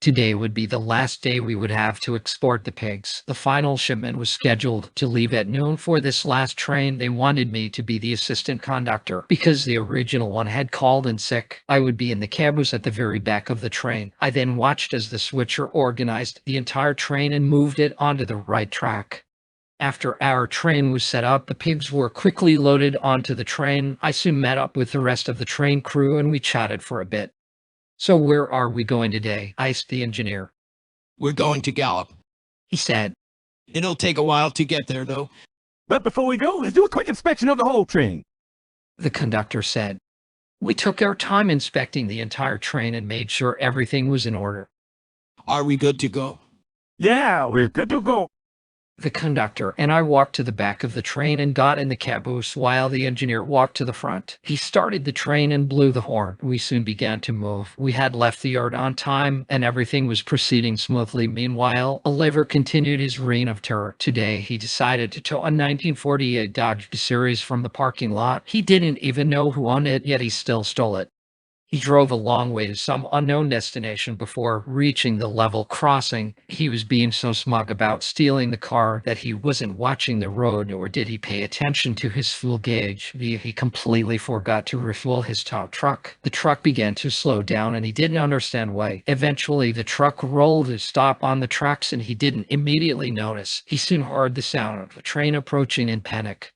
Today would be the last day we would have to export the pigs. The final shipment was scheduled to leave at noon. For this last train, they wanted me to be the assistant conductor because the original one had called in sick. I would be in the caboose at the very back of the train. I then watched as the switcher organized the entire train and moved it onto the right track. After our train was set up, the pigs were quickly loaded onto the train. I soon met up with the rest of the train crew and we chatted for a bit. "So where are we going today?" I asked the engineer. "We're going to Gallop," he said. "It'll take a while to get there, though." "But before we go, let's do a quick inspection of the whole train," the conductor said. We took our time inspecting the entire train and made sure everything was in order. "Are we good to go?" "Yeah, we're good to go." The conductor and I walked to the back of the train and got in the caboose while the engineer walked to the front. He started the train and blew the horn. We soon began to move. We had left the yard on time and everything was proceeding smoothly. Meanwhile, Oliver continued his reign of terror. Today, he decided to tow a 1948 Dodge Series from the parking lot. He didn't even know who owned it, yet he still stole it. He drove a long way to some unknown destination before reaching the level crossing. He was being so smug about stealing the car that he wasn't watching the road, nor did he pay attention to his fuel gauge. He completely forgot to refuel his tow truck. The truck began to slow down and he didn't understand why. Eventually, the truck rolled to stop on the tracks and he didn't immediately notice. He soon heard the sound of the train approaching in panic.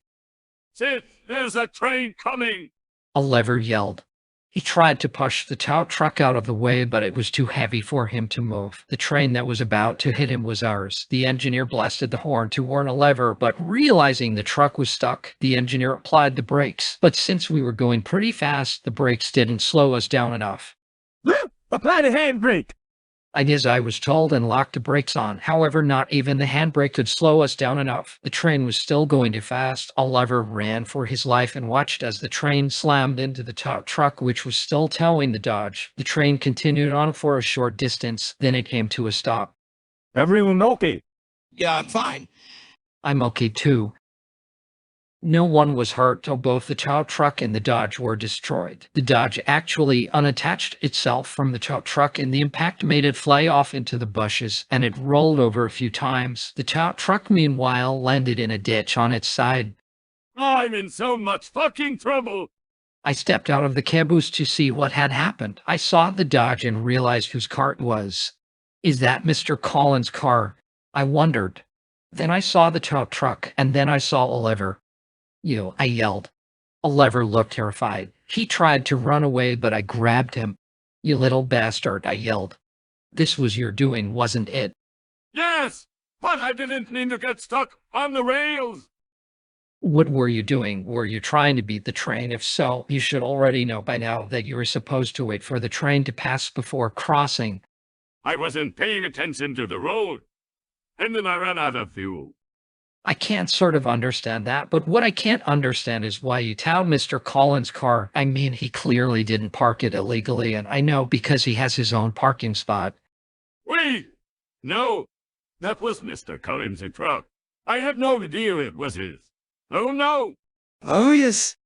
"Sid, there's a train coming!" Oliver yelled. He tried to push the tow truck out of the way, but it was too heavy for him to move. The train that was about to hit him was ours. The engineer blasted the horn to warn Oliver, but realizing the truck was stuck, the engineer applied the brakes. But since we were going pretty fast, the brakes didn't slow us down enough. "Apply the handbrake!" I did as I was told and locked the brakes on. However, not even the handbrake could slow us down enough. The train was still going too fast. Oliver ran for his life and watched as the train slammed into the tow truck, which was still towing the Dodge. The train continued on for a short distance, then it came to a stop. "Everyone okay?" "Yeah, I'm fine." "I'm okay too." No one was hurt, though both the tow truck and the Dodge were destroyed. The Dodge actually unattached itself from the tow truck and the impact made it fly off into the bushes, and it rolled over a few times. The tow truck, meanwhile, landed in a ditch on its side. "I'm in so much fucking trouble!" I stepped out of the caboose to see what had happened. I saw the Dodge and realized whose car it was. "Is that Mr. Collins' car?" I wondered. Then I saw the tow truck, and then I saw Oliver. "You," I yelled. Oliver looked terrified. He tried to run away, but I grabbed him. "You little bastard," I yelled. "This was your doing, wasn't it?" "Yes, but I didn't mean to get stuck on the rails." "What were you doing? Were you trying to beat the train? If so, you should already know by now that you were supposed to wait for the train to pass before crossing." "I wasn't paying attention to the road, and then I ran out of fuel." I can't sort of understand that, but what I can't understand is why you towed Mr. Collins' car. I mean, he clearly didn't park it illegally, and I know because he has his own parking spot. "Wait! No, that was Mr. Collins' truck. I had no idea it was his. Oh no!" "Oh yes,"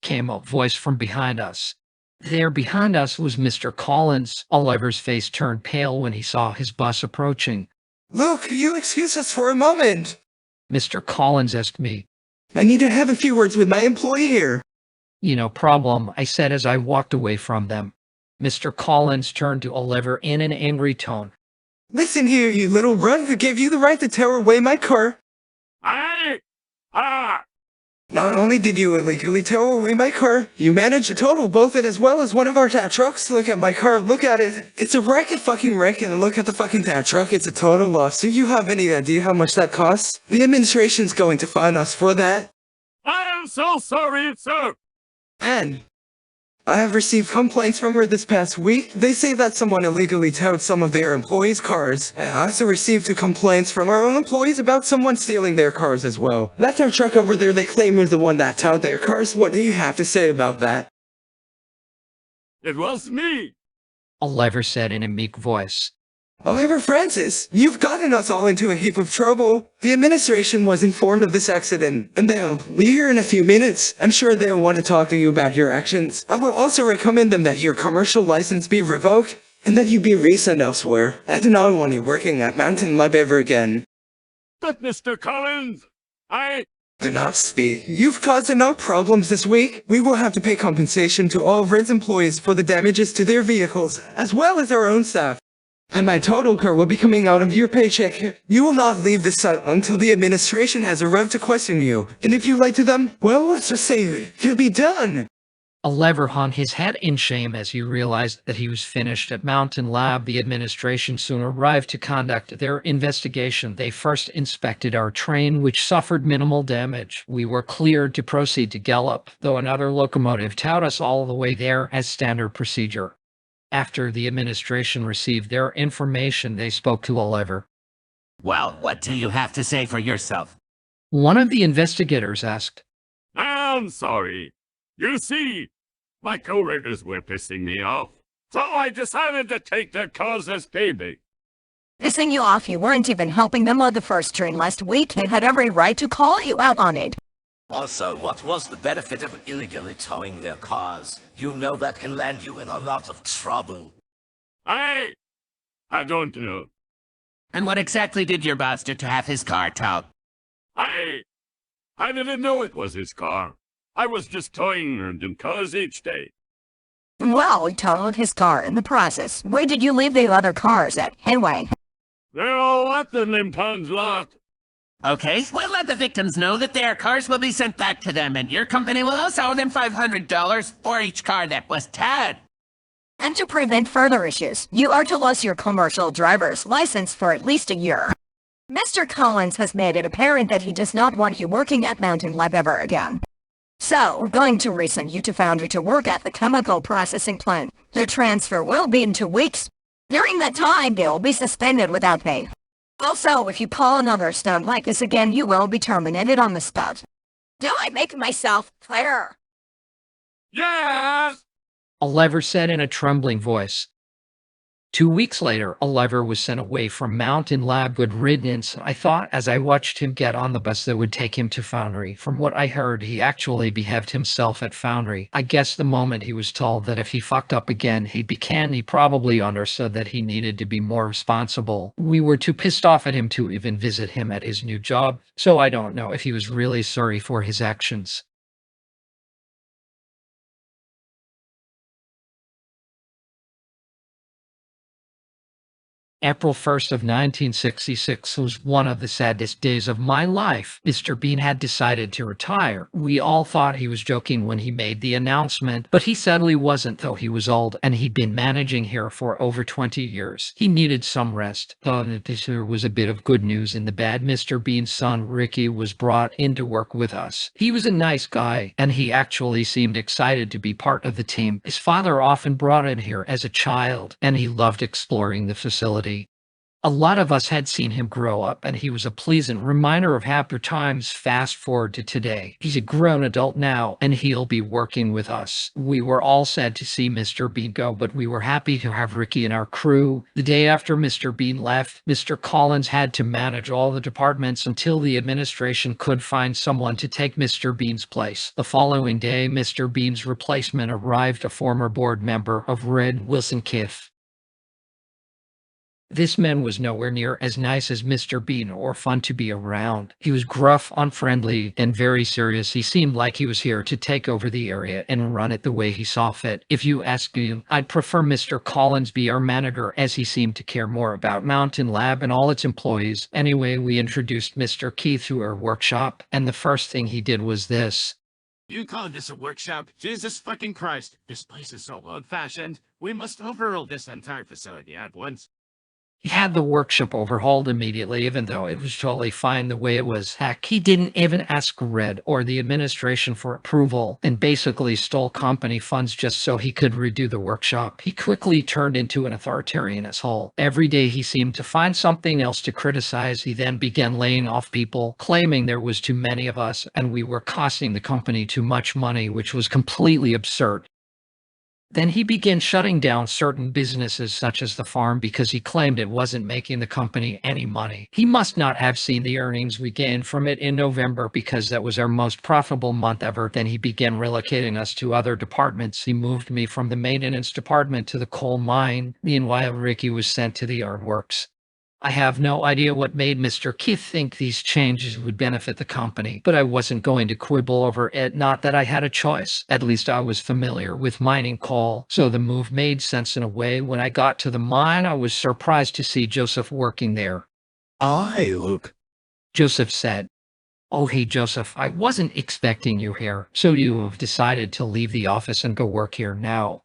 came a voice from behind us. There behind us was Mr. Collins. Oliver's face turned pale when he saw his bus approaching. "Look, could you excuse us for a moment? Mr. Collins asked me. I need to have a few words with my employee here." "No problem," I said as I walked away from them. Mr. Collins turned to Oliver in an angry tone. "Listen here, you little runt who gave you the right to tow away my car. Not only did you illegally tow away my car, you managed to total both it as well as one of our tow trucks. Look at my car, look at it. It's a fucking wreck, and look at the fucking tow truck, it's a total loss. Do you have any idea how much that costs? The administration's going to fine us for that." "I am so sorry, sir." And I have received complaints from her this past week. They say that someone illegally towed some of their employees' cars. I also received 2 complaints from our own employees about someone stealing their cars as well. That tow truck over there they claim was the one that towed their cars. What do you have to say about that? "It was me." Oliver said in a meek voice. However, Francis, you've gotten us all into a heap of trouble. The administration was informed of this accident, and they'll be here in a few minutes. I'm sure they'll want to talk to you about your actions. I will also recommend them that your commercial license be revoked. and that you be resent elsewhere. I do not want you working at Mountain Lab ever again. But Mr. Collins, Do not speak. You've caused enough problems this week. We will have to pay compensation to all of Red's employees for the damages to their vehicles, as well as our own staff. And my total care will be coming out of your paycheck. You will not leave the site until the administration has arrived to question you. And if you lie to them, well, let's just say you'll be done. Oliver hung his head in shame as he realized that he was finished at Mountain Lab. The administration soon arrived to conduct their investigation. They first inspected our train, which suffered minimal damage. We were cleared to proceed to Gallup, though another locomotive towed us all the way there as standard procedure. After the administration received their information, they spoke to Oliver. Well, what do you have to say for yourself? One of the investigators asked. I'm sorry. You see, my coworkers were pissing me off, so I decided to take their cause as payback. Pissing you off? You weren't even helping them on the first train last week. They had every right to call you out on it. Also, what was the benefit of illegally towing their cars? You know that can land you in a lot of trouble. I don't know. And what exactly did your boss do to have his car towed? I didn't know it was his car. I was just towing random cars each day. Well, we towed his car in the process. Where did you leave the other cars at, anyway? They're all at the Limpon's lot. Okay, we'll let the victims know that their cars will be sent back to them, and your company will also owe them $500 for each car that was towed. And to prevent further issues, you are to lose your commercial driver's license for at least a year. Mr. Collins has made it apparent that he does not want you working at Mountain Lab ever again. So, we're going to resend you to Foundry to work at the chemical processing plant. The transfer will be in 2 weeks. During that time, they will be suspended without pay. Also, if you pull another stunt like this again, you will be terminated on the spot. Do I make myself clear? Yes! Oliver said in a trembling voice. 2 weeks later, Oliver was sent away from Mountain Lab. Good riddance, I thought as I watched him get on the bus that would take him to Foundry. From what I heard, he actually behaved himself at Foundry. I guess the moment he was told that if he fucked up again, he'd be canned, he probably understood that he needed to be more responsible. We were too pissed off at him to even visit him at his new job, so I don't know if he was really sorry for his actions. April 1st of 1966 was one of the saddest days of my life. Mr. Bean had decided to retire. We all thought he was joking when he made the announcement, but he sadly wasn't, though he was old, and he'd been managing here for over 20 years. He needed some rest. There was a bit of good news in the bad. Mr. Bean's son, Ricky, was brought in to work with us. He was a nice guy, and he actually seemed excited to be part of the team. His father often brought him here as a child, and he loved exploring the facility. A lot of us had seen him grow up, and he was a pleasant reminder of happier times. Fast forward to today. He's a grown adult now, and he'll be working with us. We were all sad to see Mr. Bean go, but we were happy to have Ricky in our crew. The day after Mr. Bean left, Mr. Collins had to manage all the departments until the administration could find someone to take Mr. Bean's place. The following day, Mr. Bean's replacement arrived, a former board member of Red Wilson Kiff. This man was nowhere near as nice as Mr. Bean or fun to be around. He was gruff, unfriendly, and very serious. He seemed like he was here to take over the area and run it the way he saw fit. If you ask me, I'd prefer Mr. Collins be our manager, as he seemed to care more about Mountain Lab and all its employees. Anyway, we introduced Mr. Keith to our workshop, and the first thing he did was this. You call this a workshop? Jesus fucking Christ. This place is so old-fashioned. We must overhaul this entire facility at once. He had the workshop overhauled immediately, even though it was totally fine the way it was. Heck, he didn't even ask Red or the administration for approval, and basically stole company funds just so he could redo the workshop. He quickly turned into an authoritarian asshole. Every day he seemed to find something else to criticize. He then began laying off people, claiming there was too many of us, and we were costing the company too much money, which was completely absurd. Then he began shutting down certain businesses such as the farm because he claimed it wasn't making the company any money. He must not have seen the earnings we gained from it in November because that was our most profitable month ever. Then he began relocating us to other departments. He moved me from the maintenance department to the coal mine. Meanwhile, Ricky was sent to the yard works. I have no idea what made Mr. Keith think these changes would benefit the company, but I wasn't going to quibble over it. Not that I had a choice. At least I was familiar with mining coal, so the move made sense in a way. When I got to the mine, I was surprised to see Joseph working there. Hi, Luke. Joseph said, "Oh, hey, Joseph, I wasn't expecting you here. So you have decided to leave the office and go work here now?"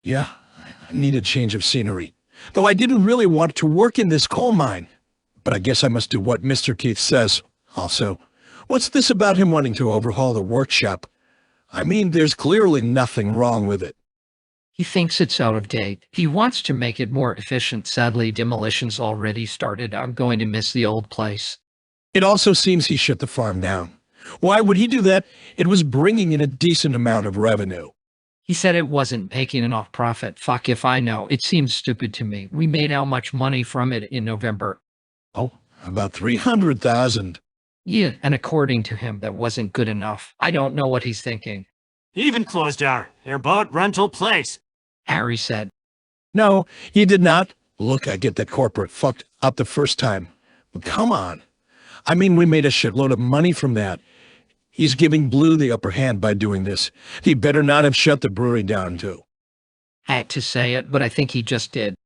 Yeah, I need a change of scenery. Though I didn't really want to work in this coal mine. But I guess I must do what Mr. Keith says. Also, what's this about him wanting to overhaul the workshop? I mean, there's clearly nothing wrong with it. He thinks it's out of date. He wants to make it more efficient. Sadly, demolition's already started. I'm going to miss the old place. It also seems he shut the farm down. Why would he do that? It was bringing in a decent amount of revenue. He said it wasn't making enough profit. Fuck if I know. It seems stupid to me. We made how much money from it in November? Oh, about 300,000. Yeah, and according to him, that wasn't good enough. I don't know what he's thinking. He even closed our boat rental place. Harry said. No, he did not. Look, I get that corporate fucked up the first time. But come on. I mean, we made a shitload of money from that. He's giving Blue the upper hand by doing this. He better not have shut the brewery down, too. I had to say it, but I think he just did.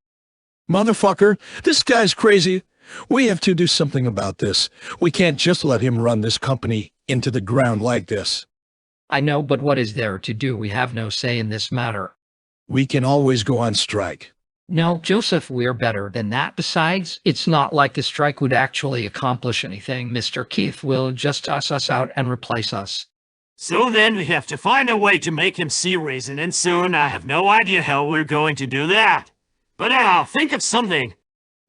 Motherfucker, this guy's crazy. We have to do something about this. We can't just let him run this company into the ground like this. I know, but what is there to do? We have no say in this matter. We can always go on strike. No, Joseph, we're better than that. Besides, it's not like the strike would actually accomplish anything. Mr. Keith will just toss us out and replace us. So then we have to find a way to make him see reason, and soon I have no idea how we're going to do that. But I'll think of something.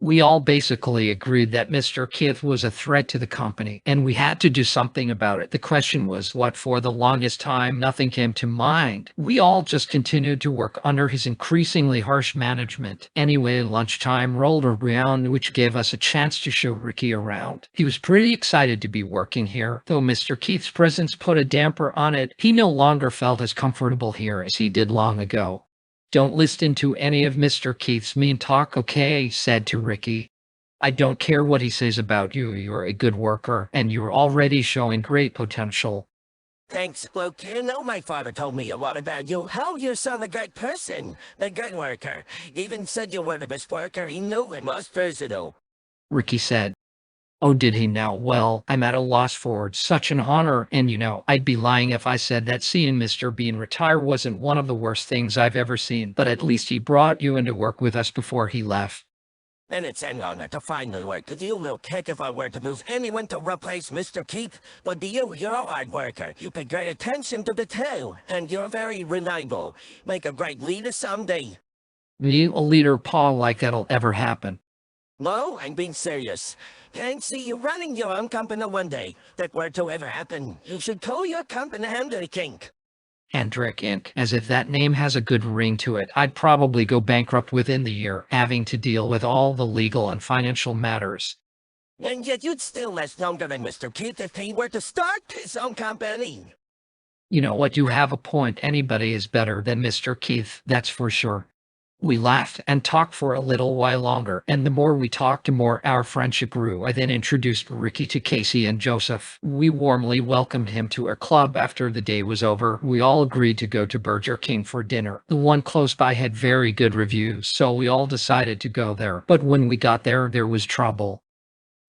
We all basically agreed that Mr. Keith was a threat to the company, and we had to do something about it. The question was what. For the longest time, nothing came to mind. We all just continued to work under his increasingly harsh management. Anyway, lunchtime rolled around, which gave us a chance to show Ricky around. He was pretty excited to be working here, though Mr. Keith's presence put a damper on it. He no longer felt as comfortable here as he did long ago. "Don't listen to any of Mr. Keith's mean talk, okay?" he said to Ricky. "I don't care what he says about you. You're a good worker, and you're already showing great potential." Thanks, Luke. You know, my father told me a lot about you. How you're so a good person, a good worker. Even said you were the best worker he knew and was versatile. Ricky said. "Oh, did he now? Well, I'm at a loss for words. Such an honor, and I'd be lying if I said that seeing Mr. Bean retire wasn't one of the worst things I've ever seen, but at least he brought you in to work with us before he left." And it's an honor to finally work with you, Luke. Heck, if I were to move anyone to replace Mr. Keith, but you're a hard worker. You pay great attention to detail, and you're very reliable. Make a great leader someday. Me, a leader, Paul, like that'll ever happen. No, I'm being serious. And see you running your own company one day. That were to ever happen, you should call your company Hendrick Inc. Hendrick Inc. As if that name has a good ring to it. I'd probably go bankrupt within the year, having to deal with all the legal and financial matters. And yet you'd still last longer than Mr. Keith if he were to start his own company. You know what? You have a point. Anybody is better than Mr. Keith, that's for sure. We laughed and talked for a little while longer, and the more we talked, the more our friendship grew. I then introduced Ricky to Casey and Joseph. We warmly welcomed him to our club. After the day was over, we all agreed to go to Burger King for dinner. The one close by had very good reviews, so we all decided to go there. But when we got there, there was trouble.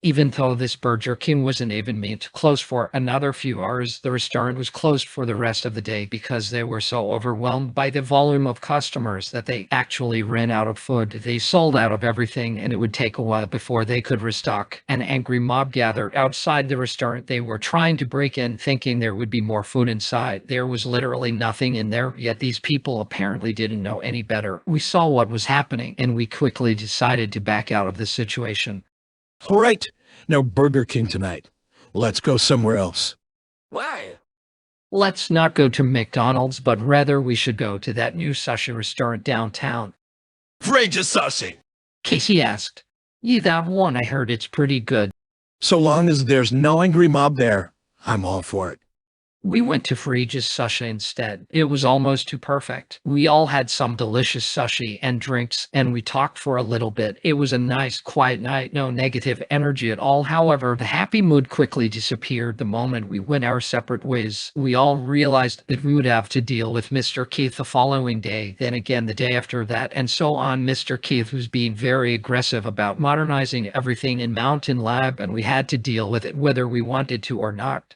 Even though this Burger King wasn't even meant to close for another few hours, the restaurant was closed for the rest of the day because they were so overwhelmed by the volume of customers that they actually ran out of food. They sold out of everything, and it would take a while before they could restock. An angry mob gathered outside the restaurant. They were trying to break in, thinking there would be more food inside. There was literally nothing in there, yet these people apparently didn't know any better. We saw what was happening, and we quickly decided to back out of the situation. All right, now Burger King tonight. Let's go somewhere else. Why? Let's not go to McDonald's, but rather we should go to that new sushi restaurant downtown. Frasier sushi. Casey asked. Yeah, that one, I heard it's pretty good. So long as there's no angry mob there, I'm all for it. We went to Frasia's Sushi instead. It was almost too perfect. We all had some delicious sushi and drinks, and we talked for a little bit. It was a nice, quiet night, no negative energy at all. However, the happy mood quickly disappeared the moment we went our separate ways. We all realized that we would have to deal with Mr. Keith the following day, then again the day after that, and so on. Mr. Keith was being very aggressive about modernizing everything in Mountain Lab, and we had to deal with it whether we wanted to or not.